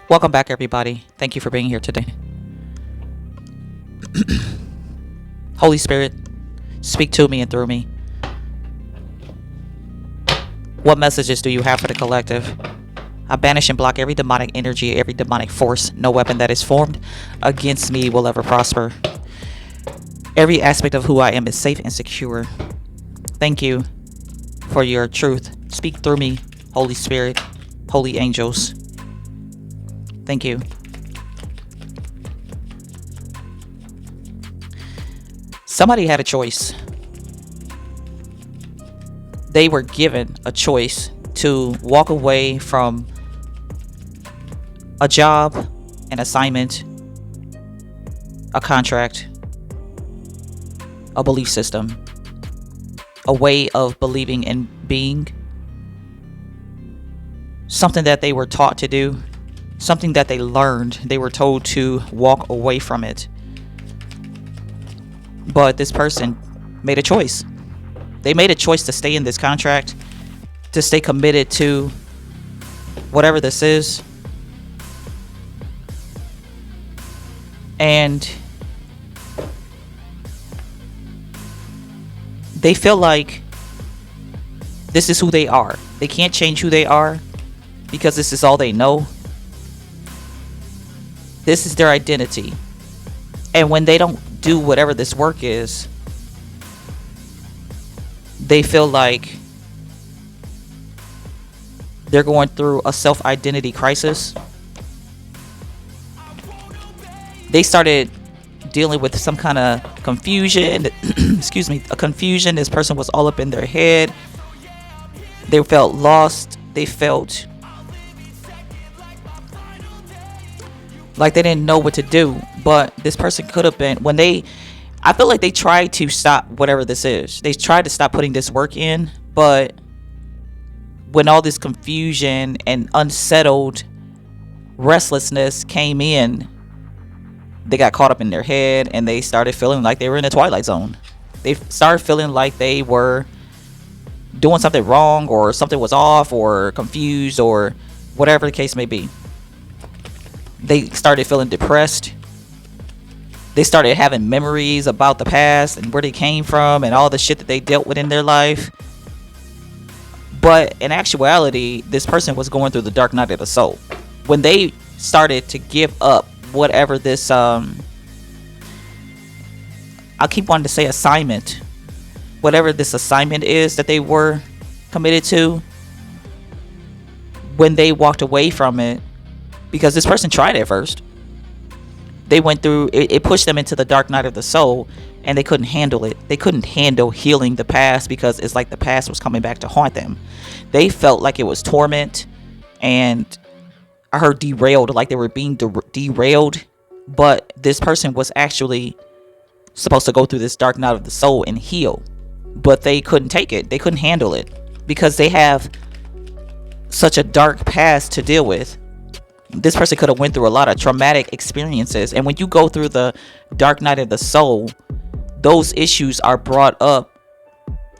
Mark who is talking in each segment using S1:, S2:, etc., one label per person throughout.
S1: Welcome back, everybody. Thank you for being here today. Holy Spirit, speak to me and through me. What messages do you have for the collective? I banish and block every demonic energy, every demonic force. No weapon that is formed against me will ever prosper. Every aspect of who I am is safe and secure. Thank you for your truth. Speak through me, Holy Spirit, holy angels. Thank you. Somebody had a choice. They were given a choice to walk away from a job, an assignment, a contract, a belief system, a way of believing and being, something that they were taught to do, something that they learned. They were told to walk away from it. But this person made a choice. They made a choice to stay in this contract, to stay committed to whatever this is. And they feel like this is who they are. They can't change who they are because this is all they know. This is their identity. And when they don't do whatever this work is, they feel like they're going through a self-identity crisis. They started dealing with some kind of confusion. Excuse me, a confusion. This person was all up in their head. They felt lost. They felt like they didn't know what to do. But this person could have been, I feel like they tried to stop whatever this is. They tried to stop putting this work in, but when all this confusion and unsettled restlessness came in, they got caught up in their head and they started feeling like they were in a twilight zone. They started feeling like they were doing something wrong, or something was off, or confused, or whatever the case may be. They started feeling depressed. They started having memories about the past and where they came from and all the shit that they dealt with in their life. But in actuality, this person was going through the dark night of the soul. When they started to give up whatever this, I keep wanting to say assignment, whatever this assignment is that they were committed to, when they walked away from it, because this person tried it first. They went through it, pushed them into the dark night of the soul, and they couldn't handle it. They couldn't handle healing the past, because it's like the past was coming back to haunt them. They felt like it was torment, and I heard derailed, like they were being derailed. But this person was actually supposed to go through this dark night of the soul and heal, but they couldn't take it. They couldn't handle it because they have such a dark past to deal with. This person could have went through a lot of traumatic experiences, and when you go through the dark night of the soul, those issues are brought up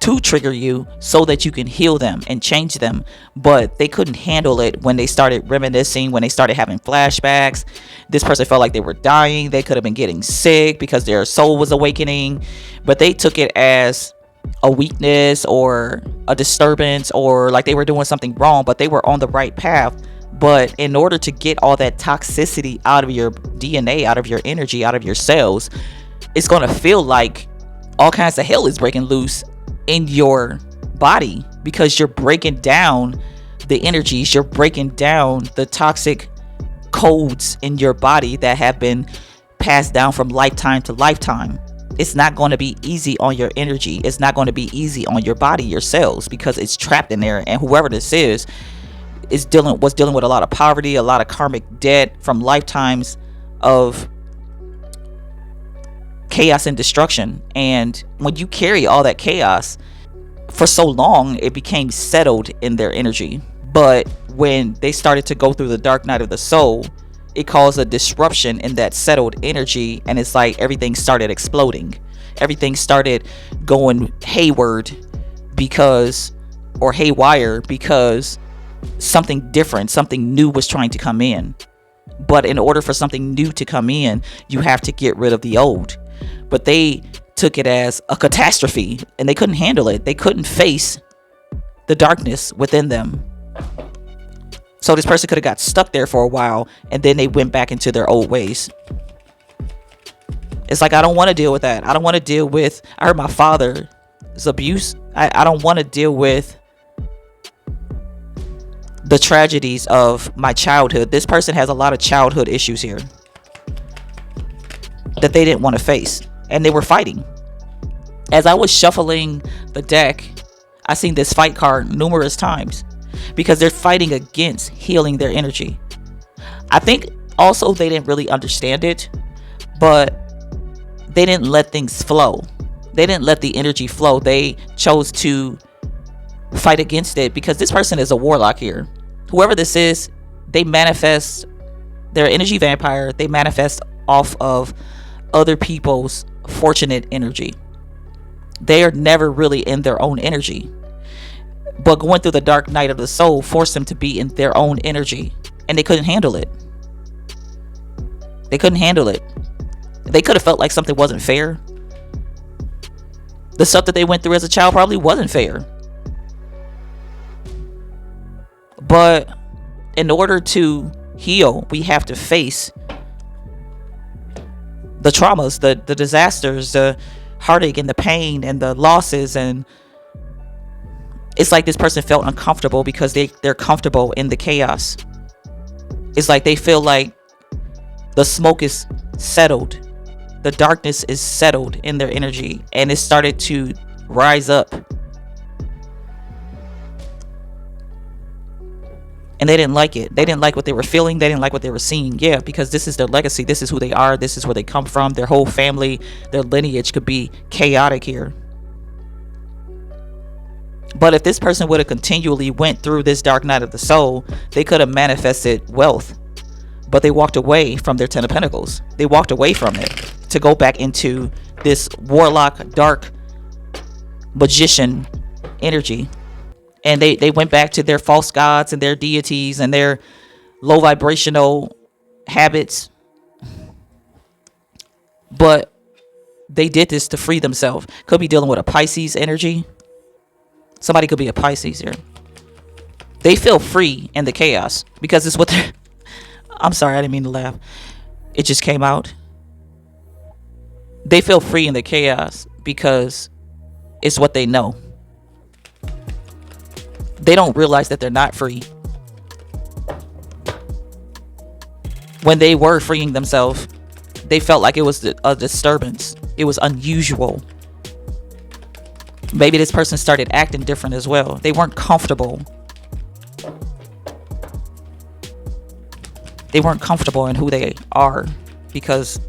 S1: to trigger you so that you can heal them and change them. But they couldn't handle it when they started reminiscing, when they started having flashbacks. This person felt like they were dying. They could have been getting sick because their soul was awakening, but they took it as a weakness or a disturbance, or like they were doing something wrong, but they were on the right path. But in order to get all that toxicity out of your DNA, out of your energy, out of your cells, it's going to feel like all kinds of hell is breaking loose in your body, because you're breaking down the energies, you're breaking down the toxic codes in your body that have been passed down from lifetime to lifetime. It's not going to be easy on your energy. It's not going to be easy on your body, your cells, because it's trapped in there. And whoever this is dealing with a lot of poverty, a lot of karmic debt from lifetimes of chaos and destruction. And when you carry all that chaos for so long, it became settled in their energy. But when they started to go through the dark night of the soul, it caused a disruption in that settled energy, and it's like everything started exploding. Everything started going hayward haywire because something different, something new was trying to come in. But in order for something new to come in, you have to get rid of the old. But they took it as a catastrophe and they couldn't handle it. They couldn't face the darkness within them. So this person could have got stuck there for a while and then they went back into their old ways. It's like, I don't want to deal with that. I don't want to deal with, I heard my father's abuse. I don't want to deal with the tragedies of my childhood. This person has a lot of childhood issues here that they didn't want to face. And they were fighting. As I was shuffling the deck, I seen this fight card numerous times because they're fighting against healing their energy. I think also they didn't really understand it, but they didn't let things flow. They didn't let the energy flow. They chose to fight against it because this person is a warlock here. Whoever this is, they manifest their energy vampire. They manifest off of other people's fortunate energy. They are never really in their own energy. But going through the dark night of the soul forced them to be in their own energy. And they couldn't handle it. They couldn't handle it. They could have felt like something wasn't fair. The stuff that they went through as a child probably wasn't fair. But in order to heal, we have to face the traumas, the disasters, the heartache and the pain and the losses. And it's like this person felt uncomfortable because they're comfortable in the chaos. It's like they feel like the smoke is settled. The darkness is settled in their energy and it started to rise up. And they didn't like it. They didn't like what they were feeling. They didn't like what they were seeing. Yeah, because this is their legacy. This is who they are. This is where they come from. Their whole family, their lineage could be chaotic here. But if this person would have continually went through this dark night of the soul, they could have manifested wealth. But they walked away from their 10 of Pentacles. They walked away from it to go back into this warlock, dark magician energy. And they went back to their false gods and their deities and their low vibrational habits. But they did this to free themselves. Could be dealing with a Pisces energy. Somebody could be a Pisces here. They feel free in the chaos because it's what they're... I'm sorry, I didn't mean to laugh. It just came out. They feel free in the chaos because it's what they know. They don't realize that they're not free. When they were freeing themselves, they felt like it was a disturbance. It was unusual. Maybe this person started acting different as well. They weren't comfortable. They weren't comfortable in who they are because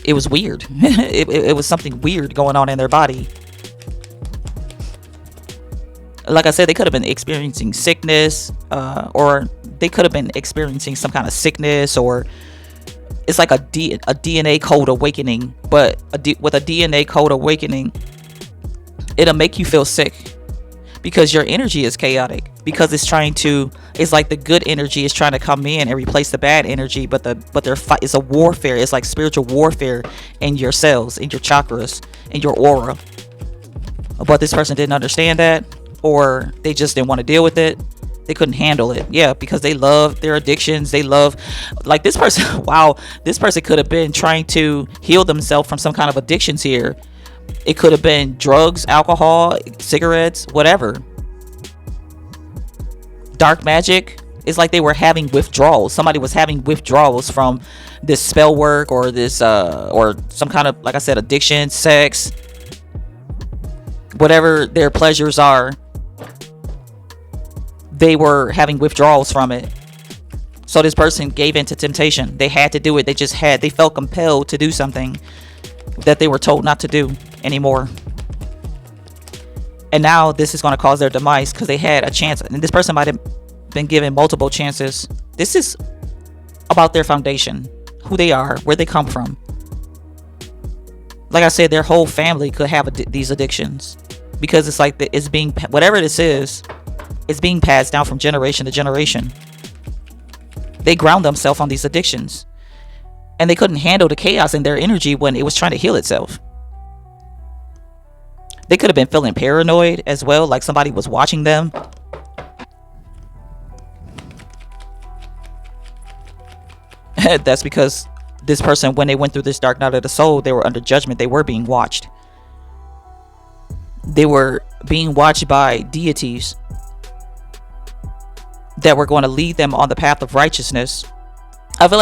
S1: it was weird. It was something weird going on in their body. Like I said, they could have been experiencing sickness, or they could have been experiencing some kind of sickness, or it's like a DNA code awakening. But with a DNA code awakening, it'll make you feel sick because your energy is chaotic. Because it's like the good energy is trying to come in and replace the bad energy, but their fight is a warfare. It's like spiritual warfare in your cells, in your chakras, in your aura. But this person didn't understand that. Or they just didn't want to deal with it. They couldn't handle it. Yeah, because they love their addictions. They love, like this person, wow, this person could have been trying to heal themselves from some kind of addictions here. It could have been drugs, alcohol, cigarettes, whatever. Dark magic. It's like they were having withdrawals. Somebody was having withdrawals from this spell work or this, or some kind of, like I said, addiction, sex, whatever their pleasures are. They were having withdrawals from it. So this person gave in to temptation. They had to do it. They felt compelled to do something that they were told not to do anymore. And now this is going to cause their demise because they had a chance. And this person might have been given multiple chances. This is about their foundation, who they are, where they come from. Like I said, their whole family could have these addictions because it's like it's being, whatever this is, it's being passed down from generation to generation. They ground themselves on these addictions, and they couldn't handle the chaos in their energy when it was trying to heal itself. They could have been feeling paranoid as well, like somebody was watching them. That's because this person, when they went through this dark night of the soul, they were under judgment. They were being watched. They were being watched by deities that were going to lead them on the path of righteousness. I feel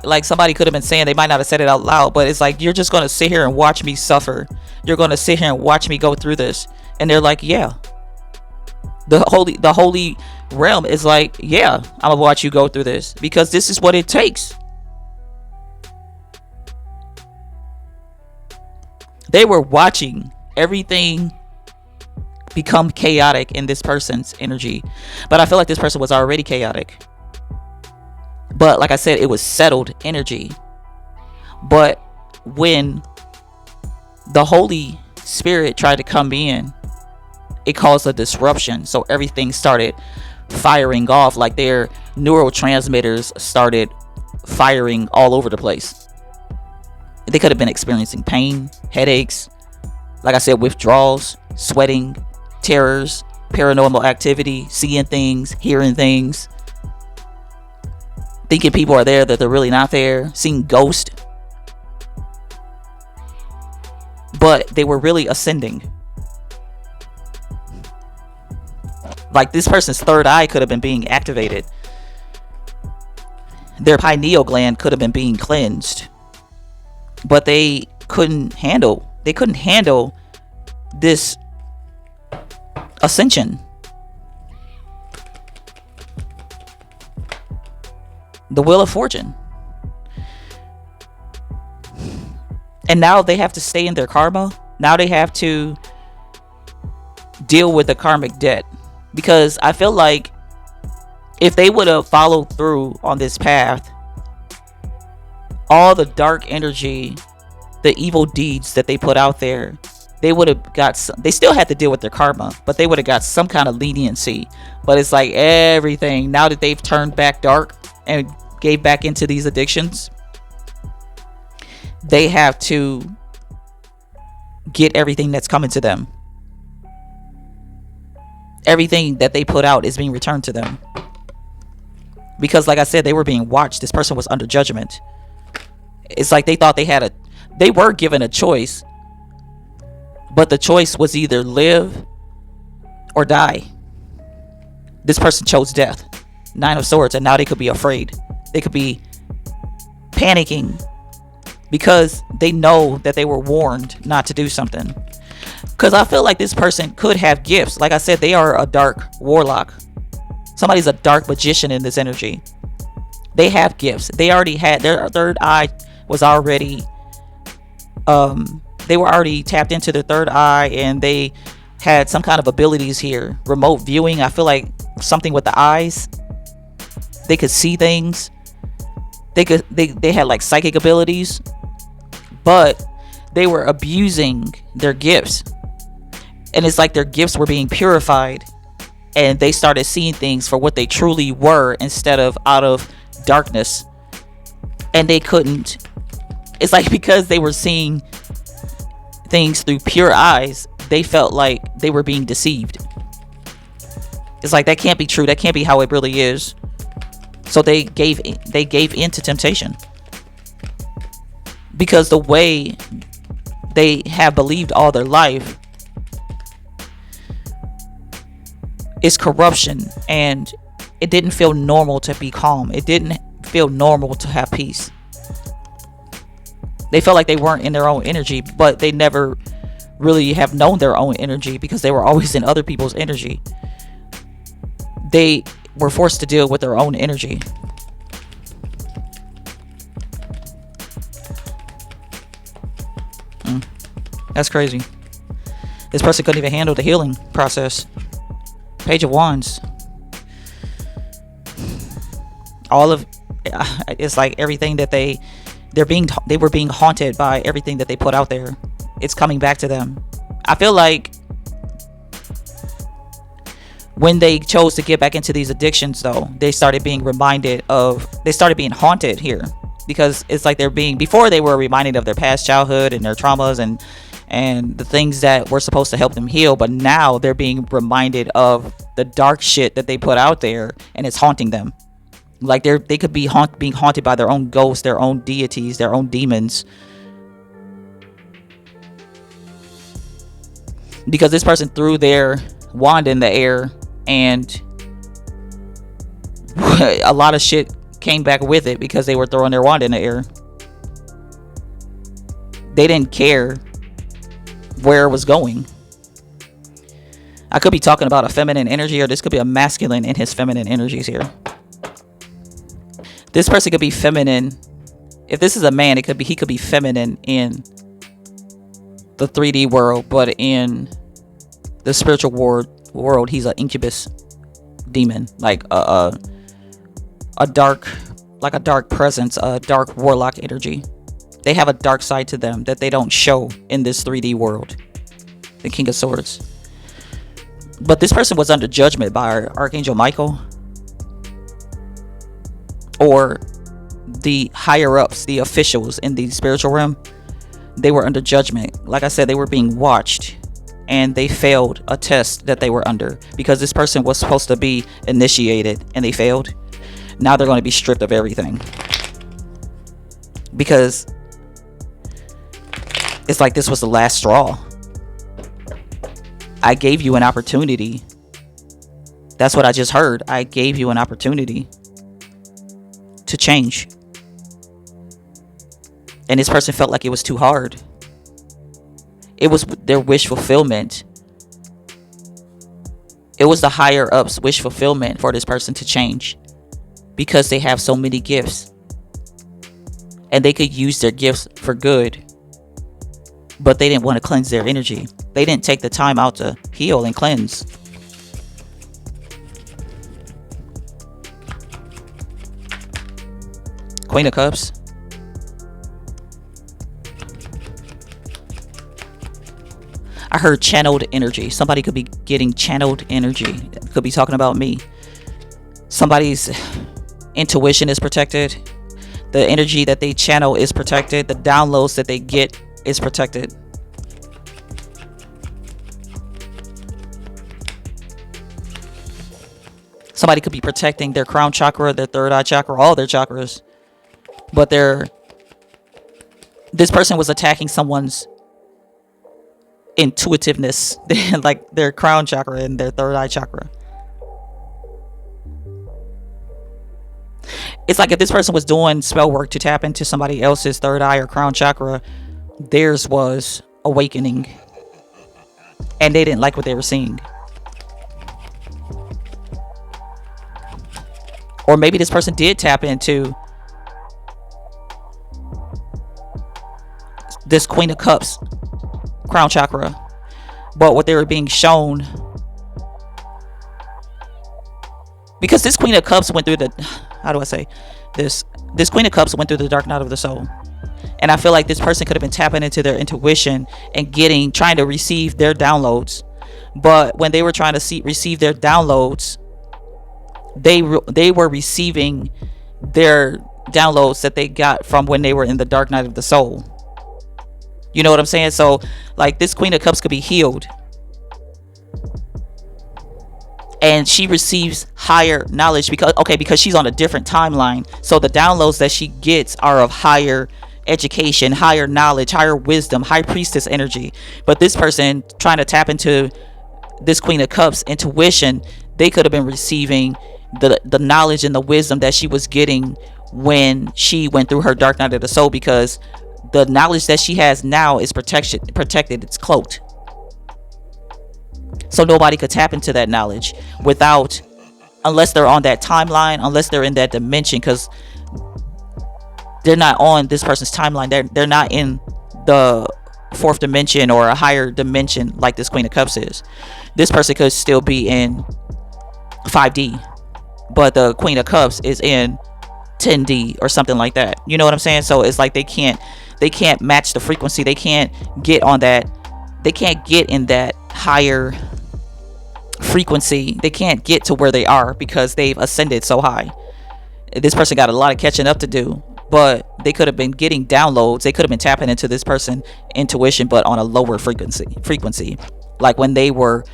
S1: like somebody could have been saying, they might not have said it out loud, but it's like, you're just going to sit here and watch me suffer. You're going to sit here and watch me go through this. And they're like, yeah. The holy realm is like, yeah, I'm gonna watch you go through this, because this is what it takes. They were watching everything become chaotic in this person's energy. But I feel like this person was already chaotic. But like I said, it was settled energy. But when the Holy Spirit tried to come in, it caused a disruption. So everything started firing off, like their neurotransmitters started firing all over the place. They could have been experiencing pain, headaches, like I said, withdrawals, sweating, terrors, paranormal activity, seeing things, hearing things, thinking people are there that they're really not there, seeing ghosts. But they were really ascending. Like this person's third eye could have been being activated. Their pineal gland could have been being cleansed. But they couldn't handle this ascension. The Wheel of Fortune. And now they have to stay in their karma. Now they have to deal with the karmic debt. Because I feel like if they would have followed through on this path, all the dark energy, the evil deeds that they put out there, they would have got they still had to deal with their karma, but they would have got some kind of leniency. But it's like everything, now that they've turned back dark and gave back into these addictions, they have to get everything that's coming to them. Everything that they put out is being returned to them. Because like I said, they were being watched. This person was under judgment. It's like they thought they were given a choice, but the choice was either live or die. This person chose death. 9 of Swords, and now they could be afraid. They could be panicking because they know that they were warned not to do something. Because I feel like this person could have gifts. Like I said, they are a dark warlock. Somebody's a dark magician in this energy. They have gifts. They already had their third eye was already they were already tapped into their third eye, and they had some kind of abilities here. Remote viewing, I feel like something with the eyes. They could see things. They had like psychic abilities, but they were abusing their gifts. And it's like their gifts were being purified, and they started seeing things for what they truly were instead of out of darkness. And they couldn't, it's like because they were seeing things through pure eyes, they felt like they were being deceived. It's like that can't be true. That can't be how it really is. So they gave in to temptation, because the way they have believed all their life is corruption, and it didn't feel normal to be calm. It didn't feel normal to have peace. They felt like they weren't in their own energy, but they never really have known their own energy because they were always in other people's energy. They were forced to deal with their own energy. That's crazy. This person couldn't even handle the healing process. Page of Wands. All of it's like everything that they were being haunted by everything that they put out there. It's coming back to them. I feel like When they chose to get back into these addictions, though, they started being haunted here, because it's like before they were reminded of their past childhood and their traumas and the things that were supposed to help them heal, but now they're being reminded of the dark shit that they put out there, and it's haunting them. Like they could be being haunted by their own ghosts, their own deities, their own demons, because this person threw their wand in the air, and a lot of shit came back with it because they were throwing their wand in the air. They didn't care where it was going. I could be talking about a feminine energy, or this could be a masculine in his feminine energies here. This person could be feminine. If this is a man, he could be feminine in the 3D world, but in the spiritual world, he's an incubus demon, like a dark presence, a dark warlock energy. They have a dark side to them that they don't show in this 3D world. The King of Swords. But this person was under judgment by Archangel Michael, or the higher ups, the officials in the spiritual realm. They were under judgment. Like I said, they were being watched, and they failed a test that they were under, because this person was supposed to be initiated and they failed. Now they're going to be stripped of everything, because it's like this was the last straw. I gave you an opportunity. That's what I just heard. I gave you an opportunity to change, and this person felt like it was too hard. It was their wish fulfillment. It was the higher ups' wish fulfillment for this person to change, because they have so many gifts and they could use their gifts for good, but they didn't want to cleanse their energy. They didn't take the time out to heal and cleanse. Queen of Cups. I heard channeled energy. Somebody could be getting channeled energy. Could be talking about me. Somebody's intuition is protected. The energy that they channel is protected. The downloads that they get is protected. Somebody could be protecting their crown chakra, their third eye chakra, all their chakras. But this person was attacking someone's intuitiveness, like their crown chakra and their third eye chakra. It's like if this person was doing spell work to tap into somebody else's third eye or crown chakra, theirs was awakening, and they didn't like what they were seeing. Or maybe this person did tap into this Queen of Cups crown chakra, but what they were being shown, because this Queen of Cups went through this Queen of Cups went through the dark night of the soul, and I feel like this person could have been tapping into their intuition and trying to receive their downloads, but when they were trying to receive their downloads, they were receiving their downloads that they got from when they were in the dark night of the soul. You know what I'm saying? So like this Queen of Cups could be healed, and she receives higher knowledge because she's on a different timeline. So the downloads that she gets are of higher education, higher knowledge, higher wisdom, high priestess energy. But this person trying to tap into this Queen of Cups intuition, they could have been receiving the knowledge and the wisdom that she was getting when she went through her dark night of the soul, because the knowledge that she has now is protected, it's cloaked. So nobody could tap into that knowledge unless they're on that timeline, unless they're in that dimension, because they're not on this person's timeline. They're not in the fourth dimension or a higher dimension like this Queen of Cups is. This person could still be in 5D, but the Queen of Cups is in 10D or something like that. You know what I'm saying? So it's like they can't match the frequency. They can't get on that. They can't get in that higher frequency. They can't get to where they are because they've ascended so high. This person got a lot of catching up to do, but they could have been getting downloads. They could have been tapping into this person intuition, but on a lower frequency. Like when they were,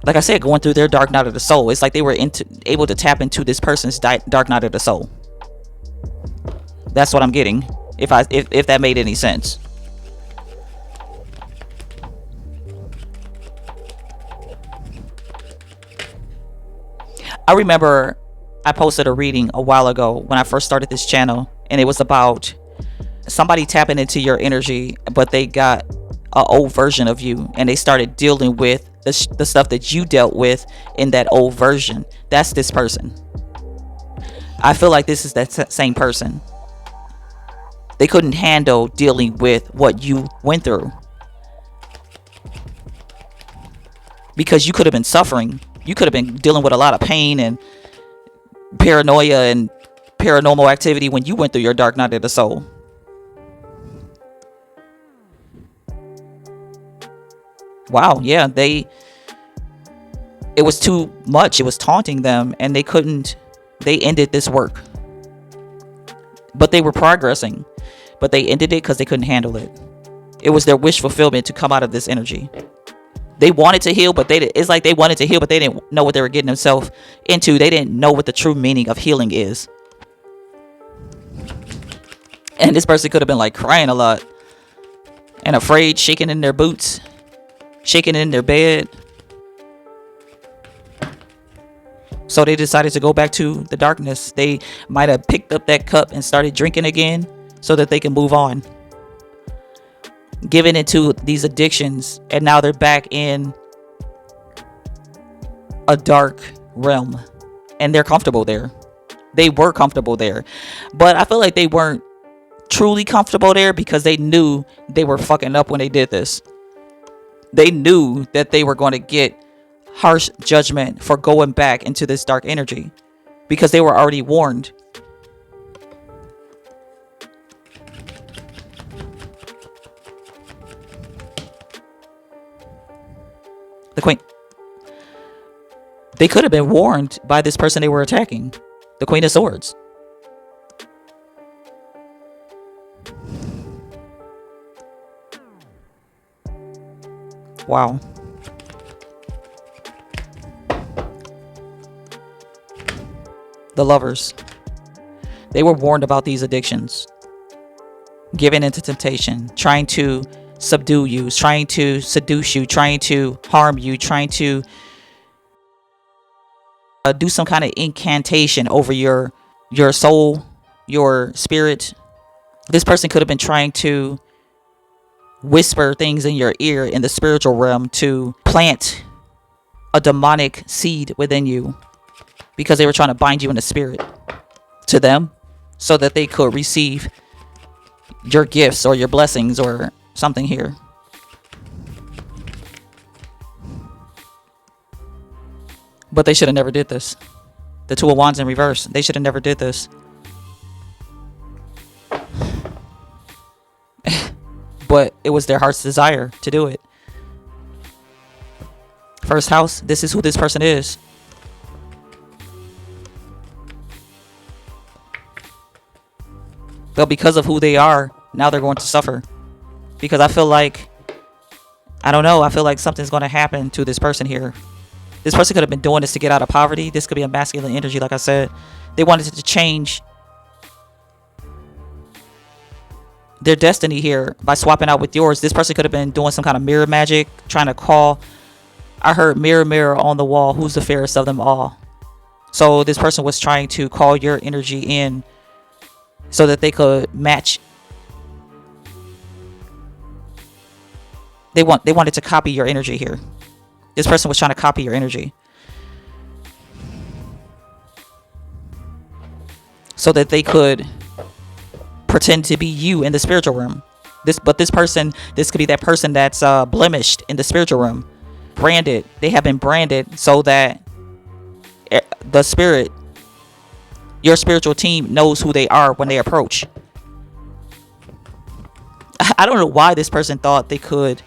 S1: like I said, going through their dark night of the soul. It's like they were able to tap into this person's dark night of the soul. That's what I'm getting. If that made any sense. I remember I posted a reading a while ago when I first started this channel, and it was about somebody tapping into your energy, but they got an old version of you, and they started dealing with the stuff that you dealt with in that old version. That's this person. I feel like this is that same person. They couldn't handle dealing with what you went through because you could have been suffering. You could have been dealing with a lot of pain and paranoia and paranormal activity when you went through your dark night of the soul. Wow, yeah, it was too much. It was taunting them, and they ended this work. But they were progressing, but they ended it because they couldn't handle it. It was their wish fulfillment to come out of this energy. They wanted to heal, but it's like they wanted to heal, but they didn't know what they were getting themselves into. They didn't know what the true meaning of healing is. And this person could have been like crying a lot and afraid, shaking in their boots, shaking in their bed. So they decided to go back to the darkness. They might have picked up that cup and started drinking again so that they can move on. Given into these addictions, and now they're back in a dark realm, and they're comfortable there. They were comfortable there, but I feel like they weren't truly comfortable there because they knew they were fucking up when they did this. They knew that they were going to get harsh judgment for going back into this dark energy because they were already warned. The Queen. They could have been warned by this person they were attacking. The Queen of Swords. Wow. The Lovers. They were warned about these addictions. Given into temptation. Trying to subdue you, trying to seduce you, trying to harm you, trying to do some kind of incantation over your soul, your spirit. This person could have been trying to whisper things in your ear in the spiritual realm to plant a demonic seed within you because they were trying to bind you in the spirit to them so that they could receive your gifts or your blessings or something here. But they should have never did this. The Two of Wands in reverse. They should have never did this. But it was their heart's desire to do it. First house. This is who this person is. But because of who they are, now they're going to suffer. Because I feel like, I don't know, I feel like something's going to happen to this person here. This person could have been doing this to get out of poverty. This could be a masculine energy, like I said. They wanted to change their destiny here by swapping out with yours. This person could have been doing some kind of mirror magic, trying to call. I heard mirror, mirror on the wall, who's the fairest of them all? So this person was trying to call your energy in so that they could match. They wanted to copy your energy here. This person was trying to copy your energy so that they could pretend to be you in the spiritual realm. This could be that person that's blemished in the spiritual realm, branded. They have been branded so that the spirit, your spiritual team, knows who they are when they approach. I don't know why this person thought they could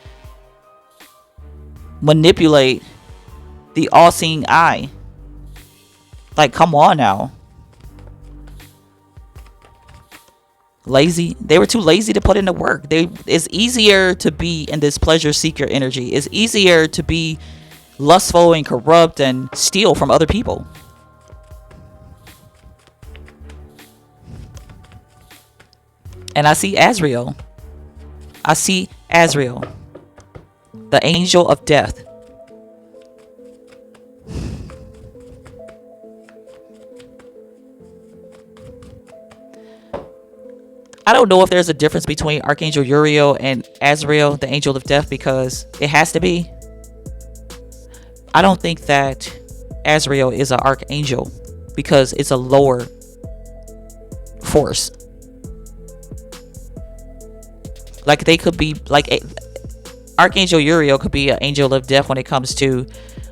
S1: manipulate the all-seeing eye. Like, come on now. Lazy. They were too lazy to put in the work. It's easier to be in this pleasure seeker energy. It's easier to be lustful and corrupt and steal from other people. And I see Azrael. I see Azrael, the angel of death. I don't know if there's a difference between Archangel Uriel and Azrael, the angel of death, because it has to be. I don't think that Azrael is an archangel because it's a lower force. Like, they could be like Archangel Uriel could be an angel of death when it comes to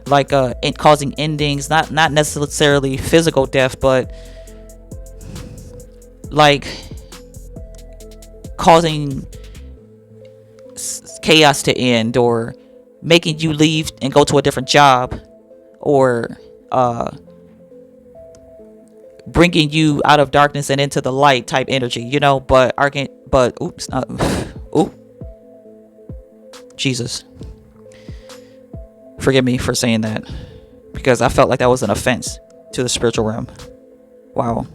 S1: like causing endings, not necessarily physical death, but like causing chaos to end, or making you leave and go to a different job, or bringing you out of darkness and into the light type energy, you know. But Jesus, forgive me for saying that, because I felt like that was an offense to the spiritual realm. Wow.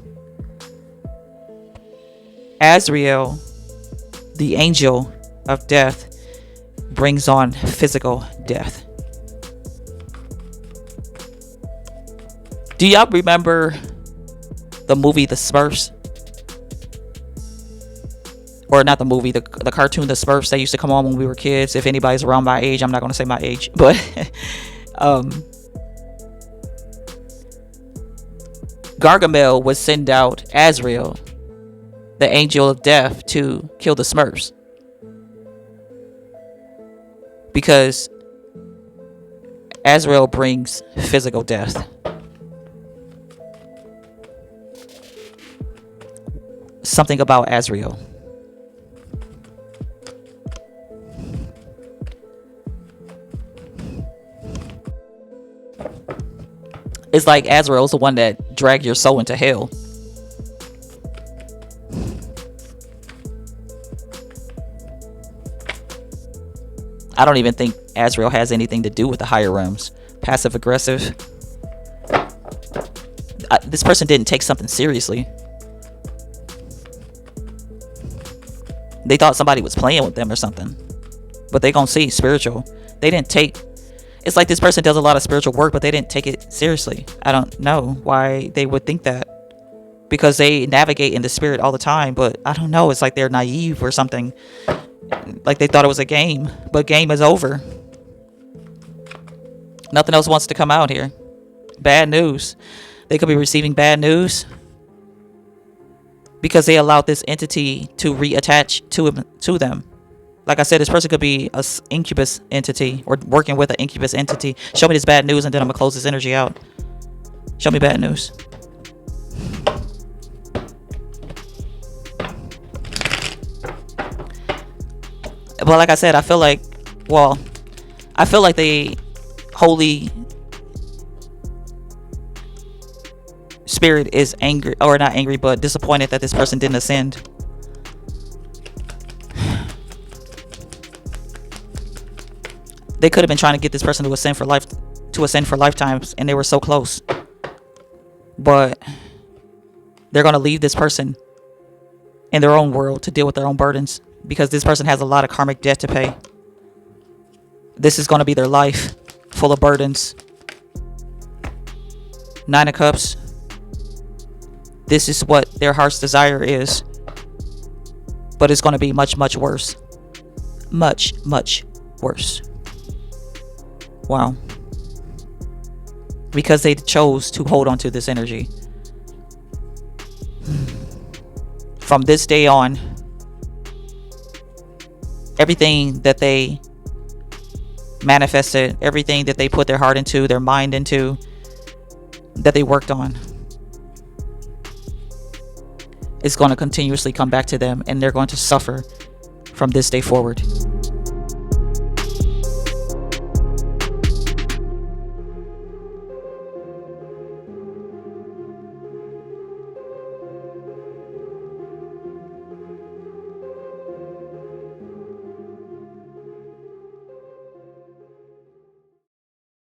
S1: Azrael, the angel of death, brings on physical death. Do y'all remember the movie The Smurfs? Or not the movie, the cartoon The Smurfs that used to come on when we were kids. If anybody's around my age, I'm not going to say my age, but Gargamel would send out Azrael, the angel of death, to kill the Smurfs, because Azrael brings physical death. Something about Azrael. It's like Azrael's the one that dragged your soul into hell. I don't even think Azrael has anything to do with the higher realms. Passive aggressive. This person didn't take something seriously. They thought somebody was playing with them or something. But they gonna see spiritual. They didn't take... It's like this person does a lot of spiritual work, but they didn't take it seriously. I don't know why they would think that. Because they navigate in the spirit all the time. But I don't know. It's like they're naive or something. Like they thought it was a game. But game is over. Nothing else wants to come out here. Bad news. They could be receiving bad news because they allowed this entity to reattach to them. Like I said, this person could be an incubus entity or working with an incubus entity. Show me this bad news and then I'm going to close this energy out. Show me bad news. But like I said, I feel like the Holy Spirit is angry, or not angry, but disappointed that this person didn't ascend. They could have been trying to get this person to ascend for lifetimes, and they were so close. But they're going to leave this person in their own world to deal with their own burdens, because this person has a lot of karmic debt to pay. This is going to be their life, full of burdens. Nine of Cups. This is what their heart's desire is. But it's going to be much, much worse. Much, much worse. Wow. Because they chose to hold on to this energy. From this day on, everything that they manifested, everything that they put their heart into, their mind into, that they worked on, is going to continuously come back to them, and they're going to suffer from this day forward.